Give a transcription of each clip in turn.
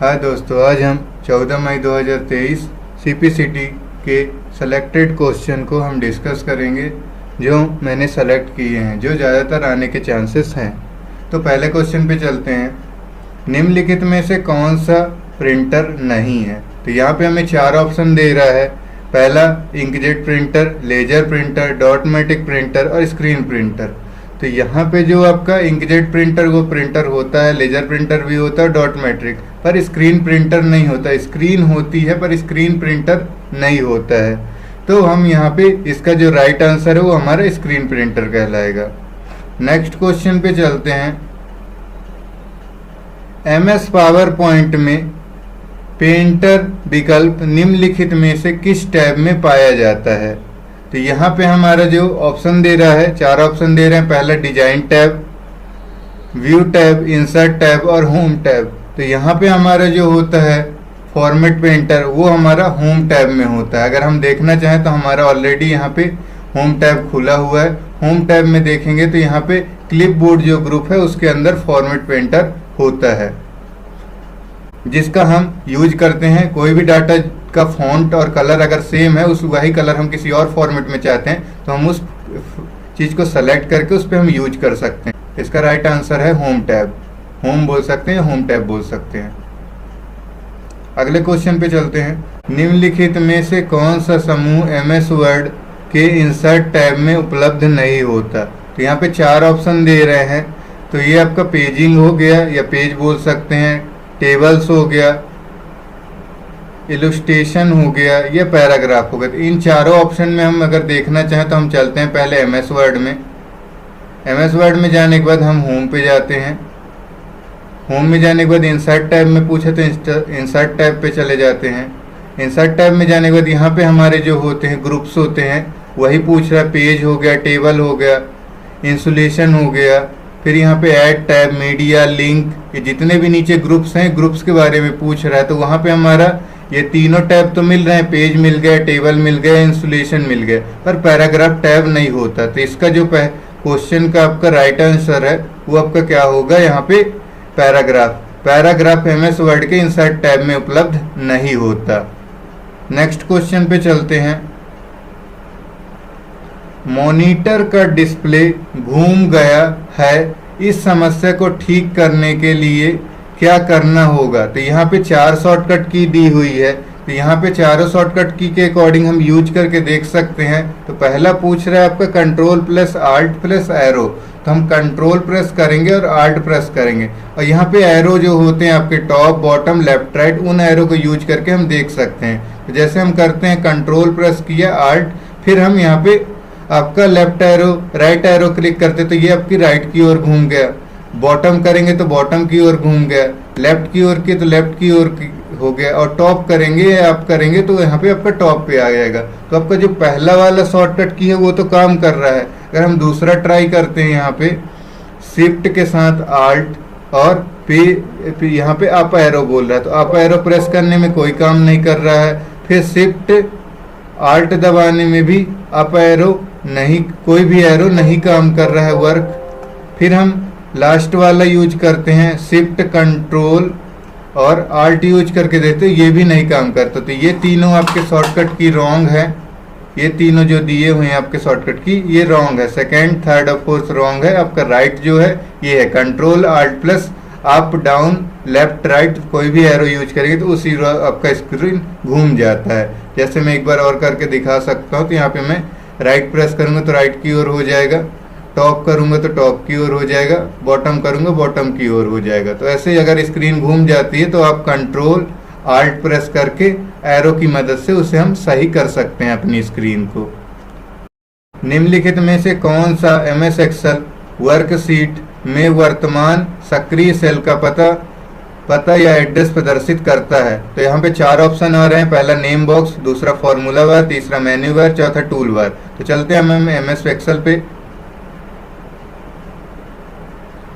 हाँ दोस्तों, आज हम 14 मई 2023 सीपीसीटी के सेलेक्टेड क्वेश्चन को हम डिस्कस करेंगे जो मैंने सेलेक्ट किए हैं, जो ज़्यादातर आने के चांसेस हैं। तो पहले क्वेश्चन पे चलते हैं। निम्नलिखित में से कौन सा प्रिंटर नहीं है? तो यहाँ पे हमें 4 ऑप्शन दे रहा है। पहला inkjet printer, laser printer, dot matrix printer और स्क्रीन प्रिंटर। तो यहाँ पे जो आपका इंकजेट प्रिंटर वो प्रिंटर होता है, लेजर प्रिंटर भी होता है, डॉटमेट्रिक, पर स्क्रीन प्रिंटर नहीं होता। स्क्रीन होती है पर स्क्रीन प्रिंटर नहीं होता है। तो हम यहाँ पे इसका जो राइट आंसर है वो हमारा स्क्रीन प्रिंटर कहलाएगा। नेक्स्ट क्वेश्चन पे चलते हैं। MS पावर पॉइंट में पेंटर विकल्प निम्नलिखित में से किस टैब में पाया जाता है? तो यहाँ पे हमारा जो ऑप्शन दे रहा है, 4 ऑप्शन दे रहे हैं। पहला design tab, view tab, insert tab और होम टैब। तो यहाँ पे हमारा जो होता है फॉर्मेट पेंटर वो हमारा होम टैब में होता है। अगर हम देखना चाहें तो हमारा ऑलरेडी यहाँ पे होम टैब खुला हुआ है। होम टैब में देखेंगे तो यहाँ पे क्लिपबोर्ड जो ग्रुप है उसके अंदर फॉर्मेट पेंटर होता है, जिसका हम यूज करते हैं। कोई भी डाटा का फॉन्ट और कलर अगर सेम है, उस वही कलर हम किसी और फॉर्मेट में चाहते हैं तो हम उस चीज़ को सेलेक्ट करके उस पर हम यूज कर सकते हैं। इसका राइट आंसर है होम टैब। होम बोल सकते हैं, होम टैब बोल सकते हैं। अगले क्वेश्चन पे चलते हैं। निम्नलिखित में से कौन सा समूह MS वर्ड के इंसर्ट टैब में उपलब्ध नहीं होता? तो यहाँ पे 4 ऑप्शन दे रहे हैं। तो ये आपका पेजिंग हो गया या पेज बोल सकते हैं, टेबल्स हो गया, इलस्ट्रेशन हो गया या पैराग्राफ हो गया। तो इन चारों ऑप्शन में हम अगर देखना चाहें तो हम चलते हैं पहले MS वर्ड में। MS वर्ड में जाने के बाद हम होम पे जाते हैं। होम में जाने के बाद इंसर्ट टैब में पूछे तो इंसर्ट टैब पे चले जाते हैं। इंसर्ट टैब में जाने के बाद यहाँ पे हमारे जो होते हैं ग्रुप्स होते हैं वही पूछ रहा है। पेज हो गया, टेबल हो गया, इंसुलेशन हो गया, फिर यहाँ पे ऐड टैब, मीडिया, लिंक, ये जितने भी नीचे ग्रुप्स हैं ग्रुप्स के बारे में पूछ रहा है। तो वहाँ पे हमारा ये तीनों टैब तो मिल रहे हैं, पेज मिल गया, टेबल मिल गया, इंसुलेशन मिल गया, पर पैराग्राफ टैब नहीं होता। तो इसका जो क्वेश्चन का आपका राइट आंसर है वो आपका क्या होगा? यहाँ पे पैराग्राफ MS वर्ड के इंसर्ट टैब में उपलब्ध नहीं होता। नेक्स्ट क्वेश्चन पे चलते हैं। मॉनिटर का डिस्प्ले घूम गया है, इस समस्या को ठीक करने के लिए क्या करना होगा? तो यहाँ पे 4 शॉर्टकट की दी हुई है। तो यहाँ पे चारों शॉर्टकट की के अकॉर्डिंग हम यूज करके देख सकते हैं। तो पहला पूछ रहा है आपका control plus alt plus arrow. तो हम कंट्रोल प्रेस करेंगे और आल्ट प्रेस करेंगे, और यहाँ पे एरो जो होते हैं आपके टॉप, बॉटम, लेफ्ट, राइट, उन एरो को यूज करके हम देख सकते हैं। तो जैसे हम करते हैं कंट्रोल प्रेस किया, आल्ट, फिर हम यहाँ पे आपका left arrow, right arrow click करते तो ये आपकी राइट की ओर घूम गया। बॉटम करेंगे तो बॉटम की ओर घूम गया, लेफ्ट की ओर की तो लेफ्ट की ओर हो गया, और टॉप करेंगे आप करेंगे तो यहाँ पे आपका टॉप पे आ जाएगा। तो आपका जो पहला वाला शॉर्टकट की है वो तो काम कर रहा है। अगर हम दूसरा ट्राई करते हैं, यहाँ पे शिफ्ट के साथ आल्ट और यहाँ पे अप एरो बोल रहा है, तो अप एरो प्रेस करने में कोई काम नहीं कर रहा है। फिर शिफ्ट आल्ट दबाने में भी अप एरो नहीं, कोई भी एरो नहीं काम कर रहा है वर्क। फिर हम लास्ट वाला यूज करते हैं, शिफ्ट कंट्रोल और आल्ट यूज करके देखते हैं, ये भी नहीं काम करता। तो ये तीनों आपके शॉर्टकट की रॉन्ग है। ये तीनों जो दिए हुए हैं आपके शॉर्टकट की ये रॉन्ग है। सेकंड, थर्ड और फोर्थ रॉन्ग है। आपका राइट जो है ये है control alt plus up down left right, कोई भी एरो यूज करेंगे तो उसी आपका स्क्रीन घूम जाता है। जैसे मैं एक बार और करके दिखा सकता हूँ। तो यहाँ पे मैं राइट प्रेस करूँगा तो राइट की ओर हो जाएगा, टॉप करूँगा तो टॉप की ओर हो जाएगा, बॉटम करूँगा बॉटम की ओर हो जाएगा। तो ऐसे ही अगर स्क्रीन घूम जाती है तो आप कंट्रोल आल्ट प्रेस करके एरो की मदद से उसे हम सही कर सकते हैं अपनी स्क्रीन को। निम्नलिखित में से कौन सा MS एक्सेल वर्कशीट में वर्तमान सक्रिय सेल का पता या एड्रेस प्रदर्शित करता है? तो यहाँ पे 4 ऑप्शन आ रहे हैं। पहला नेम बॉक्स, दूसरा फॉर्मूला बार, तीसरा मेन्यू बार, चौथा टूल बार। तो चलते हैं हम MS एक्सेल पे।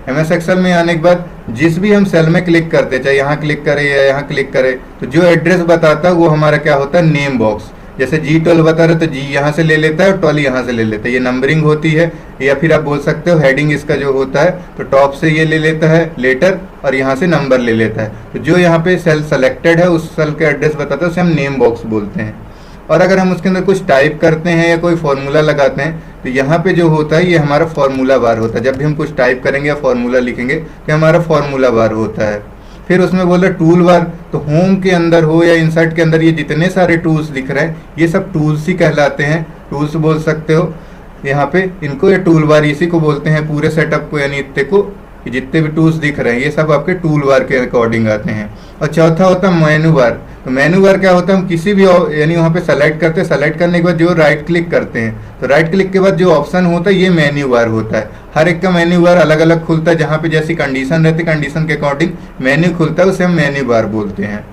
MS एक्सेल में आने के बाद जिस भी हम सेल में क्लिक करते, चाहे यहाँ क्लिक करें या यहाँ क्लिक करें, तो जो एड्रेस बताता है वो हमारा क्या होता है? Name box. जैसे G12 बता रहे तो G यहाँ से ले लेता है और 12 यहाँ से ले लेता है, ये नंबरिंग होती है। या फिर आप बोल सकते हो हेडिंग इसका जो होता है तो टॉप से ये ले लेता है लेटर और यहाँ से नंबर ले लेता है। तो जो यहाँ पे सेल सेलेक्टेड है उस सेल का एड्रेस बताता है, उसे हम नेम बॉक्स बोलते हैं। और अगर हम उसके अंदर कुछ टाइप करते हैं या कोई फॉर्मूला लगाते हैं तो यहाँ पे जो होता है ये हमारा फॉर्मूला बार होता है। जब भी हम कुछ टाइप करेंगे या फॉर्मूला लिखेंगे तो हमारा फॉर्मूला बार होता है। फिर उसमें बोला टूल बार, तो होम के अंदर हो या इंसर्ट के अंदर ये जितने सारे टूल्स दिख रहे हैं ये सब टूल्स ही कहलाते हैं, टूल्स बोल सकते हो यहाँ पे इनको। ये टूल बार इसी को बोलते हैं पूरे सेटअप को, यानी इतने को जितने भी टूल्स दिख रहे हैं ये सब आपके टूल बार के अकॉर्डिंग आते हैं। और चौथा होता है मेनू बार। तो मेनू बार क्या होता है, हम किसी भी यानी वहाँ पे सेलेक्ट करते हैं, सेलेक्ट करने के बाद जो राइट क्लिक करते हैं तो राइट क्लिक के बाद जो ऑप्शन होता है ये मेन्यू बार होता है। हर एक का मेन्यू बार अलग अलग खुलता है, जहाँ पे जैसी कंडीशन रहती है कंडीशन के अकॉर्डिंग मेन्यू खुलता है, उसे हम मेन्यू बार बोलते हैं।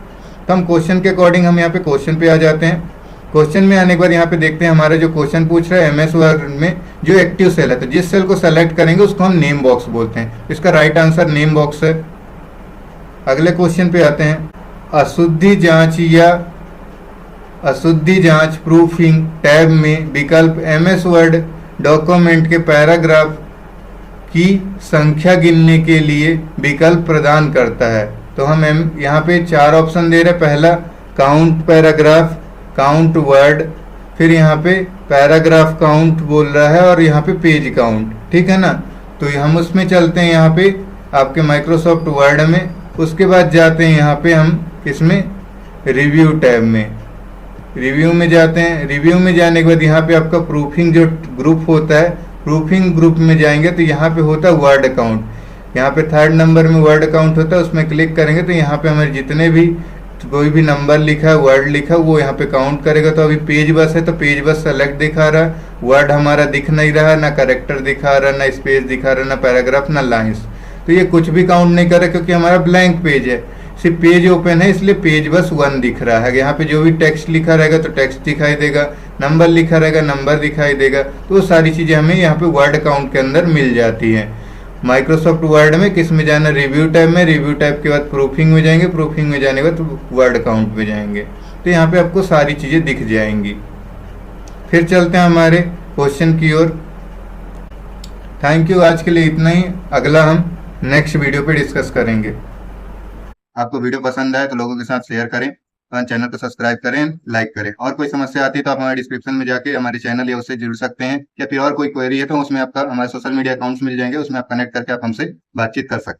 तो हम क्वेश्चन के अकॉर्डिंग हम यहाँ पे क्वेश्चन पे आ जाते हैं। क्वेश्चन में आने के बाद यहाँ पे देखते हैं हमारा जो क्वेश्चन पूछ रहा है MS वर्ड में जो एक्टिव सेल है, तो जिस सेल को सेलेक्ट करेंगे उसको हम नेम बॉक्स बोलते हैं। इसका राइट आंसर नेम बॉक्स है। अगले क्वेश्चन पे आते हैं। अशुद्धि जांच या अशुद्धि जांच प्रूफिंग टैब में विकल्प MS वर्ड डॉक्यूमेंट के पैराग्राफ की संख्या गिनने के लिए विकल्प प्रदान करता है। तो हम यहाँ पे 4 ऑप्शन दे रहे हैं। पहला काउंट पैराग्राफ, काउंट वर्ड, फिर यहाँ पे पैराग्राफ काउंट बोल रहा है और यहाँ पे पेज काउंट, ठीक है ना। तो हम उसमें चलते हैं यहाँ पे आपके माइक्रोसॉफ्ट वर्ड में। उसके बाद जाते हैं यहाँ पे हम इसमें रिव्यू टैब में, रिव्यू में जाते हैं। रिव्यू में जाने के बाद यहाँ पे आपका प्रूफिंग जो ग्रुप होता है, प्रूफिंग ग्रुप में जाएंगे तो यहाँ पे होता है वर्ड अकाउंट। यहाँ पे 3rd नंबर में वर्ड अकाउंट होता है, उसमें क्लिक करेंगे तो यहाँ पे हमारे जितने भी कोई भी नंबर लिखा है वर्ड लिखा है वो यहाँ पे काउंट करेगा। तो अभी पेज बस है तो पेज बस सेलेक्ट दिखा रहा है, वर्ड हमारा दिख नहीं रहा, ना करेक्टर दिखा रहा, ना स्पेस दिखा रहा, ना पैराग्राफ, ना लाइंस। तो ये कुछ भी काउंट नहीं कर रहा क्योंकि हमारा ब्लैंक पेज है, सिर्फ पेज ओपन है, इसलिए पेज बस 1 दिख रहा है। यहाँ पे जो भी टेक्स्ट लिखा रहेगा तो टेक्स्ट दिखाई देगा, नंबर लिखा रहेगा नंबर दिखाई देगा। तो वो सारी चीज़ें हमें यहाँ पे वर्ड अकाउंट के अंदर मिल जाती हैं। माइक्रोसॉफ्ट वर्ड में किस में जाना, रिव्यू टैब में, रिव्यू टैब के बाद प्रूफिंग में जाएंगे, प्रूफिंग में जाने के बाद वर्ड अकाउंट में जाएंगे। तो यहाँ पे आपको सारी चीज़ें दिख जाएंगी। फिर चलते हैं हमारे क्वेश्चन की ओर। थैंक यू, आज के लिए इतना ही। अगला हम नेक्स्ट वीडियो पे डिस्कस करेंगे। आपको वीडियो पसंद आए तो लोगों के साथ शेयर करें, हमारे चैनल को सब्सक्राइब करें, लाइक करें। और कोई समस्या आती है तो आप हमारे डिस्क्रिप्शन में जाके हमारे चैनल या उससे जुड़ सकते हैं, या फिर और कोई क्वेरी है तो उसमें आपका हमारे सोशल मीडिया अकाउंट्स मिल जाएंगे, उसमें आप कनेक्ट करके आप हमसे बातचीत कर सकते हैं।